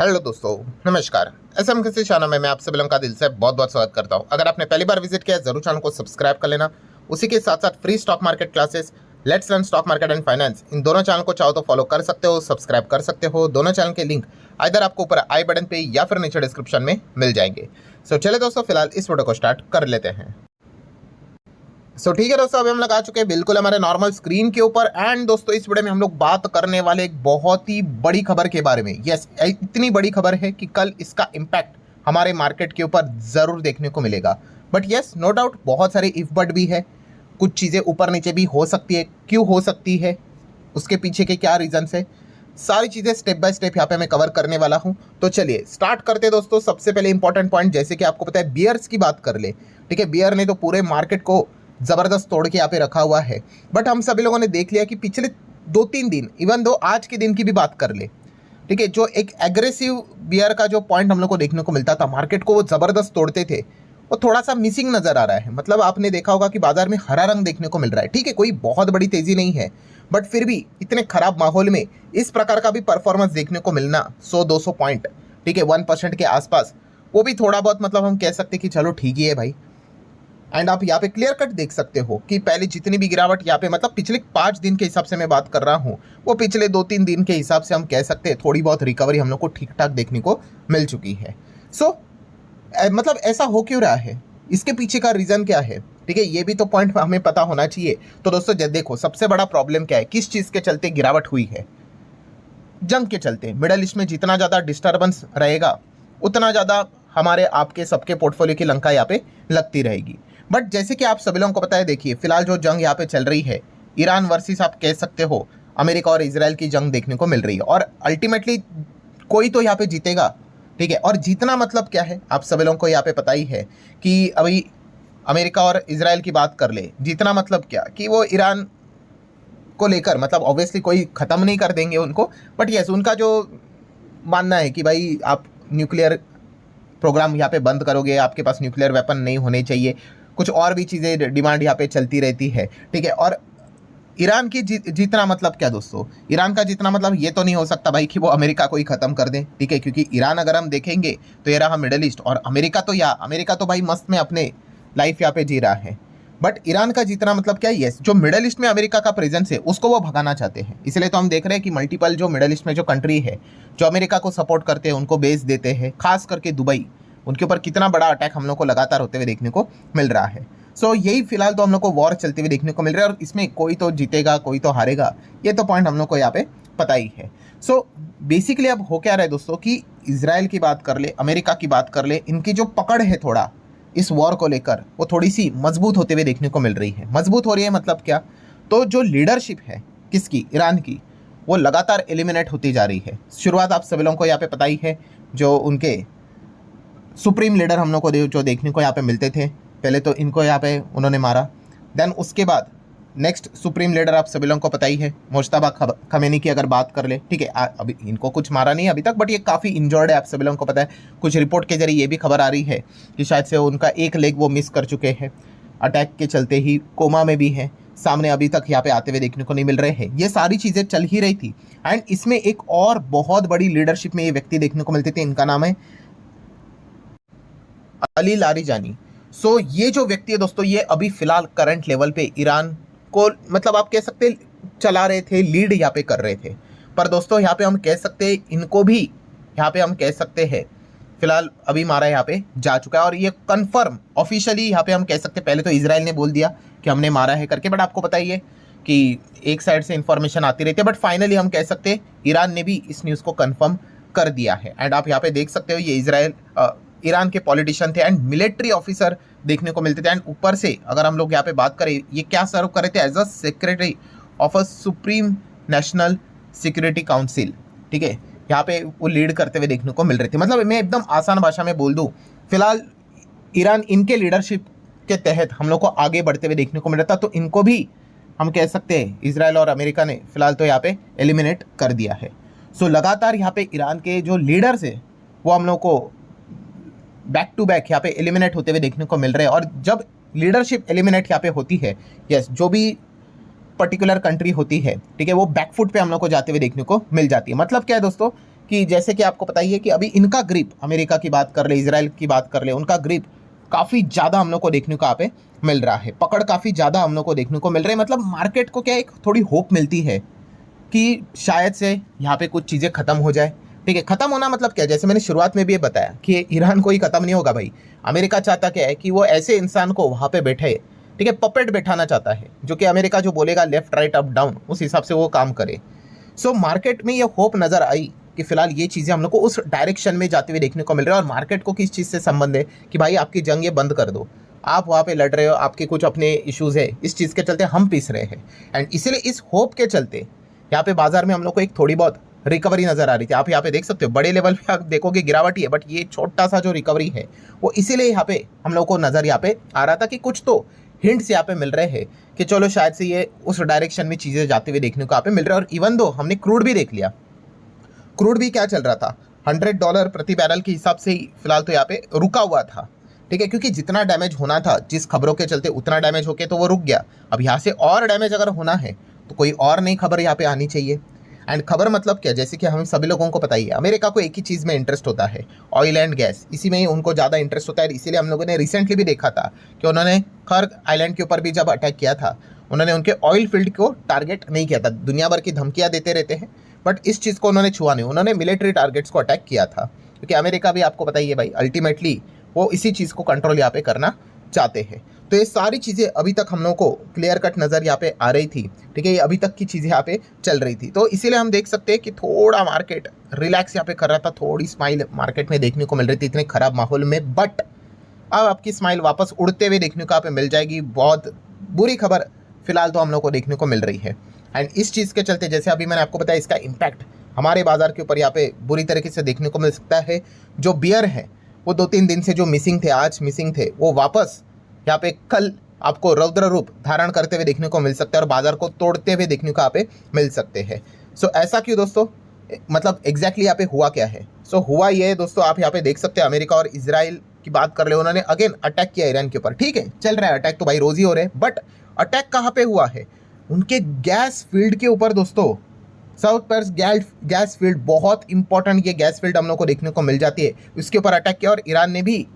Hello दोस्तों, नमस्कार। SM किसी चैनल में मैं आप सभी लोगों का दिल से बहुत बहुत स्वागत करता हूं। अगर आपने पहली बार विजिट किया है जरूर चैनल को सब्सक्राइब कर लेना। उसी के साथ साथ free stock market classes, let's learn stock market and finance, इन दोनों चैनल को चाहो तो फॉलो कर सकते हो, सब्सक्राइब कर सकते हो। दोनों चैनल के लिंक इधर आपको ऊपर आई बटन पे या फिर नीचे डिस्क्रिप्शन में मिल जाएंगे। सो चले दोस्तों, फिलहाल इस वीडियो को स्टार्ट कर लेते हैं। ठीक है दोस्तों, अभी हम लोग आ चुके हैं बिल्कुल हमारे नॉर्मल स्क्रीन के ऊपर। एंड दोस्तों, इस वीडियो में हम लोग बात करने वाले एक बहुत ही बड़ी खबर के बारे में। यस, इतनी बड़ी खबर है कि कल इसका इम्पैक्ट हमारे मार्केट के ऊपर ज़रूर देखने को मिलेगा। बट यस, नो डाउट बहुत सारे इफ बट भी है, कुछ चीज़ें ऊपर नीचे भी हो सकती है। क्यों हो सकती है, उसके पीछे के क्या रीजंस है, सारी चीज़ें स्टेप बाय स्टेप यहाँ पे मैं कवर करने वाला हूँ। तो चलिए स्टार्ट करते हैं दोस्तों। सबसे पहले इंपॉर्टेंट पॉइंट, जैसे कि आपको पता है बियर्स की बात कर ले। ठीक है, बियर ने तो पूरे मार्केट को ज़बरदस्त तोड़ के यहाँ पे रखा हुआ है। बट हम सभी लोगों ने देख लिया कि पिछले 2-3 दिन, इवन दो आज के दिन की भी बात कर ले, ठीक है, जो एक एग्रेसिव बियर का जो पॉइंट हम लोग को देखने को मिलता था, मार्केट को वो ज़बरदस्त तोड़ते थे, वो थोड़ा सा मिसिंग नज़र आ रहा है। मतलब आपने देखा होगा कि बाजार में हरा रंग देखने को मिल रहा है। ठीक है, कोई बहुत बड़ी तेज़ी नहीं है, बट फिर भी इतने खराब माहौल में इस प्रकार का भी परफॉर्मेंस देखने को मिलना, 100-200 पॉइंट, ठीक है, 1% के आसपास, वो भी थोड़ा बहुत मतलब हम कह सकते हैं कि चलो ठीक ही है भाई। एंड आप यहाँ पे क्लियर कट देख सकते हो कि पहले जितनी भी गिरावट यहाँ पे, मतलब पिछले 5 दिन के हिसाब से मैं बात कर रहा हूँ, वो पिछले 2-3 दिन के हिसाब से हम कह सकते हैं थोड़ी बहुत रिकवरी हम लोग को ठीक ठाक देखने को मिल चुकी है। मतलब ऐसा हो क्यों रहा है, इसके पीछे का रीज़न क्या है, ठीक है, ये भी तो पॉइंट हमें पता होना चाहिए। तो दोस्तों देखो, सबसे बड़ा प्रॉब्लम क्या है, किस चीज़ के चलते गिरावट हुई है? जंग के चलते। मिडल ईस्ट में जितना ज़्यादा डिस्टर्बेंस रहेगा, उतना ज़्यादा हमारे आपके सबके पोर्टफोलियो की लंका यहाँ पे लगती रहेगी। बट जैसे कि आप सभी लोगों को पता है, देखिए फिलहाल जो जंग यहाँ पे चल रही है, ईरान वर्सेस आप कह सकते हो अमेरिका और इजराइल की जंग देखने को मिल रही है। और अल्टीमेटली कोई तो यहाँ पे जीतेगा, ठीक है। और जीतना मतलब क्या है, आप सभी लोगों को यहाँ पे पता ही है कि अभी अमेरिका और इजराइल की बात कर ले, जीतना मतलब क्या कि वो ईरान को लेकर, मतलब ऑब्वियसली कोई ख़त्म नहीं कर देंगे उनको, बट यस, उनका जो मानना है कि भाई आप न्यूक्लियर प्रोग्राम यहाँ पे बंद करोगे, आपके पास न्यूक्लियर वेपन नहीं होने चाहिए, कुछ और भी चीज़ें डिमांड यहाँ पे चलती रहती है, ठीक है। और ईरान की जीतना मतलब क्या दोस्तों, ईरान का जीतना मतलब ये तो नहीं हो सकता भाई कि वो अमेरिका को ही ख़त्म कर दे, ठीक है, क्योंकि ईरान अगर हम देखेंगे तो ये रहा मिडल ईस्ट, और अमेरिका तो भाई मस्त में अपने लाइफ यहाँ पे जी रहा है। बट ईरान का जीतना मतलब क्या है, यस, जो मिडल ईस्ट में अमेरिका का प्रेजेंस है उसको वो भगाना चाहते हैं। इसलिए तो हम देख रहे हैं कि मल्टीपल जो मिडल ईस्ट में जो कंट्री है, जो अमेरिका को सपोर्ट करते हैं, उनको बेस देते हैं, खास करके दुबई, उनके ऊपर कितना बड़ा अटैक हम लोग को लगातार होते हुए देखने को मिल रहा है। यही फिलहाल तो हम लोग को वॉर चलते हुए देखने को मिल रहा है, और इसमें कोई तो जीतेगा कोई तो हारेगा, ये तो पॉइंट हम लोग को यहाँ पे पता ही है। बेसिकली अब हो क्या रहा है दोस्तों कि इजराइल की बात कर ले, अमेरिका की बात कर ले, इनकी जो पकड़ है थोड़ा इस वॉर को लेकर, वो थोड़ी सी मजबूत होते हुए देखने को मिल रही है। मजबूत हो रही है मतलब क्या, तो जो लीडरशिप है किसकी, ईरान की, वो लगातार एलिमिनेट होती जा रही है। शुरुआत आप सभी लोगों को यहाँ पे पता ही है, जो उनके सुप्रीम लीडर हम लोग को जो देखने को यहाँ पे मिलते थे, पहले तो इनको यहाँ पे उन्होंने मारा, देन उसके बाद नेक्स्ट सुप्रीम लीडर आप सभी लोगों को पता ही है, मुश्तबा खमेनी की अगर बात कर ले, ठीक है, अभी इनको कुछ मारा नहीं अभी तक, बट ये काफ़ी इंजर्ड है, आप सभी लोगों को पता है। कुछ रिपोर्ट के जरिए ये भी खबर आ रही है कि शायद से उनका एक लेग वो मिस कर चुके हैं, अटैक के चलते ही कोमा में भी है, सामने अभी तक यहाँ पे आते हुए देखने को नहीं मिल रहे हैं। ये सारी चीज़ें चल ही रही थी। एंड इसमें एक और बहुत बड़ी लीडरशिप में ये व्यक्ति देखने को मिलते थे, इनका नाम है अली लारिजानी। ये जो व्यक्ति है दोस्तों, ये अभी फिलहाल करंट लेवल पे ईरान को, मतलब आप कह सकते चला रहे थे, लीड यहाँ पे कर रहे थे। पर दोस्तों यहाँ पे हम कह सकते हैं इनको भी, यहाँ पे हम कह सकते हैं फिलहाल अभी मारा यहाँ पे जा चुका है, और ये कंफर्म ऑफिशियली यहाँ पे हम कह सकते हैं। पहले तो इजराइल ने बोल दिया कि हमने मारा है करके, बट आपको पता ही है कि एक साइड से इंफॉर्मेशन आती रहती है, बट फाइनली हम कह सकते हैं ईरान ने भी इस न्यूज़ को कन्फर्म कर दिया है। एंड आप यहाँ पे देख सकते हो, ये ईरान के पॉलिटिशियन थे एंड मिलिट्री ऑफिसर देखने को मिलते थे। एंड ऊपर से अगर हम लोग यहाँ पे बात करें, ये क्या सर्व कर रहे थे, as a secretary of a supreme national security council, ठीक है, यहाँ पे वो लीड करते हुए देखने को मिल रहे थे। मतलब मैं एकदम आसान भाषा में बोल दूँ, फिलहाल ईरान इनके लीडरशिप के तहत हम लोग को आगे बढ़ते हुए देखने को मिल रहा था। तो इनको भी हम कह सकते हैं इजराइल और अमेरिका ने फिलहाल तो यहाँ पे एलिमिनेट कर दिया है। लगातार यहाँ पे ईरान के जो लीडर्स है वो हम लोग को बैक टू बैक यहाँ पे एलिमिनेट होते हुए देखने को मिल रहे हैं। और जब लीडरशिप एलिमिनेट यहाँ पे होती है, यस, जो भी पर्टिकुलर कंट्री होती है, ठीक है, वो बैकफुट पे हम लोग को जाते हुए देखने को मिल जाती है। मतलब क्या है दोस्तों कि जैसे कि आपको पता ही है कि अभी इनका ग्रिप, अमेरिका की बात कर ले, इजराइल की बात कर ले, उनका ग्रिप काफ़ी ज़्यादा हम लोग को देखने को यहाँ पे मिल रहा है, पकड़ काफ़ी ज़्यादा हम लोग को देखने को मिल रहा है। मतलब मार्केट को क्या एक थोड़ी होप मिलती है कि शायद से यहाँ पे कुछ चीज़ें खत्म हो जाए। ठीक है, खत्म होना मतलब क्या, जैसे मैंने शुरुआत में भी ये बताया कि ईरान कोई खत्म नहीं होगा भाई। अमेरिका चाहता क्या है कि वो ऐसे इंसान को वहाँ पे बैठे, ठीक है, पपेट बैठाना चाहता है, जो कि अमेरिका जो बोलेगा लेफ्ट राइट अप डाउन, उस हिसाब से वो काम करे। सो मार्केट में ये होप नज़र आई कि फिलहाल ये चीज़ें हम लोग को उस डायरेक्शन में जाते हुए देखने को मिल रहा है। और मार्केट को किस चीज़ से संबंध है कि भाई आपकी जंग ये बंद कर दो, आप वहाँ पे लड़ रहे हो, आपके कुछ अपने इश्यूज़ है, इस चीज़ के चलते हम पीस रहे हैं। एंड इसीलिए इस होप के चलते यहाँ पे बाजार में हम लोग को एक थोड़ी बहुत रिकवरी नज़र आ रही थी। आप यहाँ पे देख सकते हो, बड़े लेवल पे आप देखोगे गिरावट ही है, बट ये छोटा सा जो रिकवरी है वो इसीलिए यहाँ पे हम लोग को नज़र यहाँ पे आ रहा था कि कुछ तो हिंट्स यहाँ पे मिल रहे हैं कि चलो शायद से ये उस डायरेक्शन में चीज़ें जाते हुए देखने को यहाँ पे मिल रहा है। और इवन दो हमने क्रूड भी देख लिया, क्रूड भी क्या चल रहा था, $100 प्रति बैरल के हिसाब से ही फिलहाल तो यहाँ पे रुका हुआ था। ठीक है, क्योंकि जितना डैमेज होना था जिस खबरों के चलते उतना डैमेज होके तो वो रुक गया। अब यहाँ से और डैमेज अगर होना है तो कोई और नई खबर यहाँ पे आनी चाहिए। एंड खबर मतलब क्या, जैसे कि हम सभी लोगों को पता ही है, अमेरिका को एक ही चीज़ में इंटरेस्ट होता है, ऑयल एंड गैस, इसी में ही उनको ज़्यादा इंटरेस्ट होता है। इसीलिए हम लोगों ने रिसेंटली भी देखा था कि उन्होंने खर्ग आइलैंड के ऊपर भी जब अटैक किया था, उन्होंने उनके ऑयल फील्ड को टारगेट नहीं किया था। दुनिया भर की धमकियाँ देते रहते हैं, बट इस चीज़ को उन्होंने छुआ नहीं, उन्होंने मिलिट्री टारगेट्स को अटैक किया था। क्योंकि अमेरिका भी आपको पता ही है भाई, अल्टीमेटली वो इसी चीज़ को कंट्रोल यहाँ पे करना चाहते हैं। तो ये सारी चीज़ें अभी तक हम लोग को क्लियर कट नज़र यहाँ पे आ रही थी। ठीक है, ये अभी तक की चीज़ें यहाँ पे चल रही थी। तो इसीलिए हम देख सकते हैं कि थोड़ा मार्केट रिलैक्स यहाँ पे कर रहा था, थोड़ी स्माइल मार्केट में देखने को मिल रही थी इतने खराब माहौल में। बट अब आपकी स्माइल वापस उड़ते हुए देखने को यहाँ पे मिल जाएगी। बहुत बुरी खबर फिलहाल तो हम लोग को देखने को मिल रही है। एंड इस चीज़ के चलते, जैसे अभी मैंने आपको बताया, इसका इम्पैक्ट हमारे बाजार के ऊपर यहाँ पे बुरी तरीके से देखने को मिल सकता है। जो बियर है वो 2-3 दिन से जो मिसिंग थे, आज मिसिंग थे, वो वापस यहाँ पे कल आपको रौद्र रूप धारण करते हुए देखने को मिल सकते हैं और बाजार को तोड़ते हुए देखने को यहाँ पे मिल सकते हैं। सो ऐसा क्यों दोस्तों, मतलब एग्जैक्टली यहाँ पे हुआ क्या है? सो हुआ ये है दोस्तों, आप यहाँ पे देख सकते हैं, अमेरिका और इजराइल की बात कर ले, उन्होंने अगेन अटैक किया ईरान के ऊपर। ठीक है, चल रहा है अटैक तो भाई रोज ही हो रहे हैं, बट अटैक कहाँ पे हुआ है? उनके गैस फील्ड के ऊपर दोस्तों, साउथ पर्स गैस फील्ड, बहुत इंपॉर्टेंट ये गैस फील्ड हम लोग को देखने को मिल जाती है, उसके ऊपर अटैक किया। और ईरान ने भी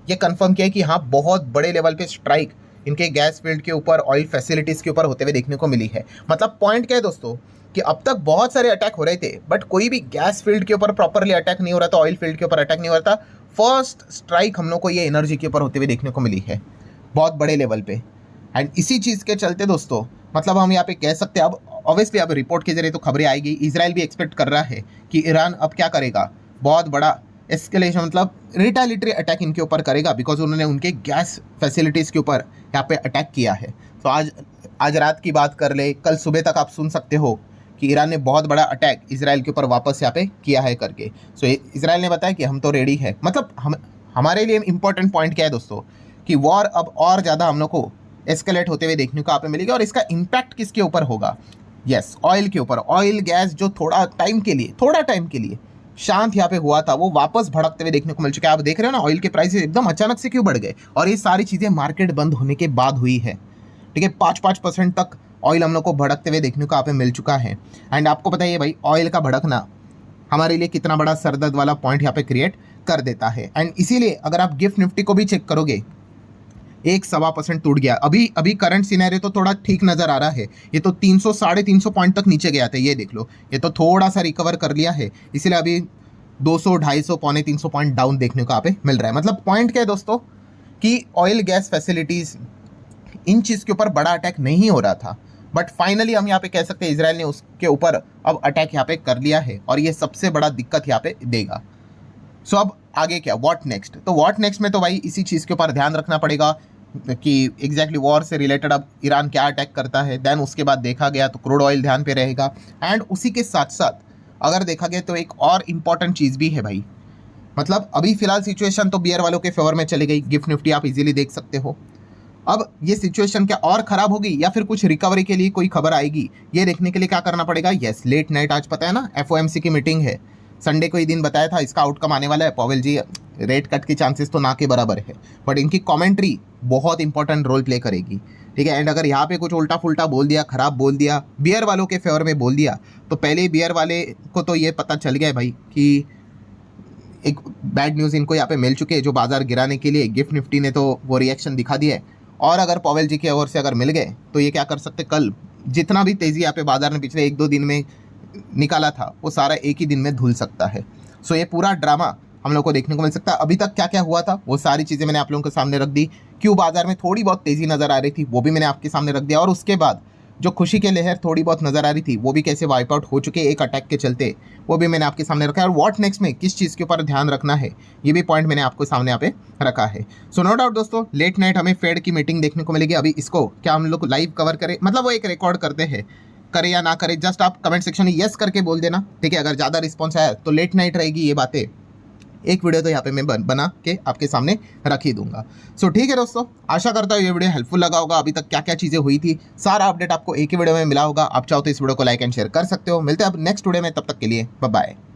ये कंफर्म किया कि हाँ, बहुत बड़े लेवल पे स्ट्राइक इनके गैस फील्ड के ऊपर, ऑयल फैसिलिटीज़ के ऊपर होते हुए देखने को मिली है। मतलब पॉइंट क्या है दोस्तों कि अब तक बहुत सारे अटैक हो रहे थे, बट कोई भी गैस फील्ड के ऊपर प्रॉपरली अटैक नहीं हो रहा था, ऑयल फील्ड के ऊपर अटैक नहीं हो रहा था। फर्स्ट स्ट्राइक हम लोग को ये एनर्जी के ऊपर होते हुए देखने को मिली है, बहुत बड़े लेवल पे। एंड इसी चीज़ के चलते दोस्तों, मतलब हम यहाँ पे कह सकते हैं, अब ऑब्वियसली अब रिपोर्ट के जरिए तो खबरें आएगी। इजराइल भी एक्सपेक्ट कर रहा है कि ईरान अब क्या करेगा, बहुत बड़ा एस्केलेशन, मतलब रिटेलिटरी अटैक इनके ऊपर करेगा, बिकॉज उन्होंने उनके गैस फैसिलिटीज़ के ऊपर यहाँ पे अटैक किया है। तो आज रात की बात कर ले, कल सुबह तक आप सुन सकते हो कि ईरान ने बहुत बड़ा अटैक इजराइल के ऊपर वापस यहाँ पे किया है करके। सो इजराइल ने बताया कि हम तो रेडी है। मतलब हमारे लिए इंपॉर्टेंट पॉइंट क्या है दोस्तों कि वॉर अब और ज़्यादा हम लोग को एस्केलेट होते हुए देखने को यहाँ पे मिलेगा। और इसका इम्पैक्ट किसके ऊपर होगा? यस, ऑयल के ऊपर। ऑयल गैस जो थोड़ा टाइम के लिए शांत यहाँ पे हुआ था, वो वापस भड़कते हुए देखने को मिल चुका है। आप देख रहे हो ना, ऑयल के प्राइसेस एकदम अचानक से क्यों बढ़ गए, और ये सारी चीज़ें मार्केट बंद होने के बाद हुई है। ठीक है, 5% तक ऑयल हम लोग को भड़कते हुए देखने को यहाँ पे मिल चुका है। एंड आपको पता है भाई, ऑयल का भड़कना हमारे लिए कितना बड़ा सरदर्द वाला पॉइंट यहाँ पे क्रिएट कर देता है। एंड इसीलिए अगर आप गिफ्ट निफ्टी को भी चेक करोगे, 1-1.25% टूट गया। अभी करंट सिनेरियो तो थोड़ा ठीक नज़र आ रहा है। ये तो 300-350 पॉइंट तक नीचे गया था, ये देख लो, ये तो थोड़ा सा रिकवर कर लिया है। इसलिए अभी 200-250 300 पॉइंट डाउन देखने को यहाँ पे मिल रहा है। मतलब पॉइंट क्या है दोस्तों कि ऑयल गैस फैसिलिटीज़, इन चीज़ के ऊपर बड़ा अटैक नहीं हो रहा था, बट फाइनली हम यहाँ पे कह सकते हैं इजराइल ने उसके ऊपर अब अटैक यहाँ पे कर लिया है, और ये सबसे बड़ा दिक्कत यहाँ पे देगा। सो अब आगे क्या, व्हाट नेक्स्ट? तो व्हाट नेक्स्ट में तो भाई इसी चीज़ के ऊपर ध्यान रखना पड़ेगा कि एग्जैक्टली वॉर से रिलेटेड अब ईरान क्या अटैक करता है। देन उसके बाद देखा गया तो क्रूड ऑयल ध्यान पे रहेगा। एंड उसी के साथ साथ अगर देखा गया तो एक और इम्पॉर्टेंट चीज़ भी है भाई। मतलब अभी फिलहाल सिचुएशन तो बियर वालों के फेवर में चली गई, गिफ्ट निफ्टी आप इजीली देख सकते हो। अब ये सिचुएशन क्या और ख़राब होगी या फिर कुछ रिकवरी के लिए कोई खबर आएगी, ये देखने के लिए क्या करना पड़ेगा? यस, लेट नाइट आज पता है ना FOMC की मीटिंग है, संडे को ही दिन बताया था इसका आउटकम आने वाला है, पॉवेल जी रेट कट के चांसेस तो ना के बराबर है, बट इनकी कमेंट्री बहुत इंपॉर्टेंट रोल प्ले करेगी, ठीक है। एंड अगर यहाँ पे कुछ उल्टा फुल्टा बोल दिया, खराब बोल दिया, बियर वालों के फेवर में बोल दिया, तो पहले बियर वाले को तो ये पता चल गया है भाई कि एक बैड न्यूज़ इनको यहाँ पे मिल चुके हैं, जो बाजार गिराने के लिए गिफ्ट निफ्टी ने तो वो रिएक्शन दिखा दिया है। और अगर पॉवेल जी की ओर से अगर मिल गए तो ये क्या कर सकते, कल जितना भी तेज़ी यहाँ पे बाजार ने पिछले 1-2 दिन में निकाला था वो सारा एक ही दिन में धुल सकता है। सो ये पूरा ड्रामा हम लोग को देखने को मिल सकता है। अभी तक क्या क्या हुआ था वो सारी चीज़ें मैंने आप लोगों के सामने रख दी, क्यों बाजार में थोड़ी बहुत तेज़ी नज़र आ रही थी वो भी मैंने आपके सामने रख दिया, और उसके बाद जो खुशी के लहर थोड़ी बहुत नज़र आ रही थी वो भी कैसे वाइप आउट हो चुके एक अटैक के चलते, वो भी मैंने आपके सामने रखा है। और व्हाट नेक्स्ट में किस चीज़ के ऊपर ध्यान रखना है ये भी पॉइंट मैंने आपको सामने यहाँ पे रखा है। सो नो डाउट दोस्तों, लेट नाइट हमें फेड की मीटिंग देखने को मिलेगी। अभी इसको क्या हम लोग लाइव कवर करें, मतलब वो एक रिकॉर्ड करते हैं, करे या ना करे, जस्ट आप कमेंट सेक्शन में यस करके बोल देना, ठीक है। अगर ज़्यादा रिस्पॉन्स आया तो लेट नाइट रहेगी ये बातें, एक वीडियो तो यहाँ पे मैं बना के आपके सामने रख ही दूंगा। सो ठीक है दोस्तों, आशा करता हूँ ये वीडियो हेल्पफुल लगा होगा। अभी तक क्या क्या चीज़ें हुई थी सारा अपडेट आपको एक ही वीडियो में मिला होगा। आप चाहो तो इस वीडियो को लाइक एंड शेयर कर सकते हो। मिलते हैं अब नेक्स्ट वीडियो में, तब तक के लिए बाय बाय।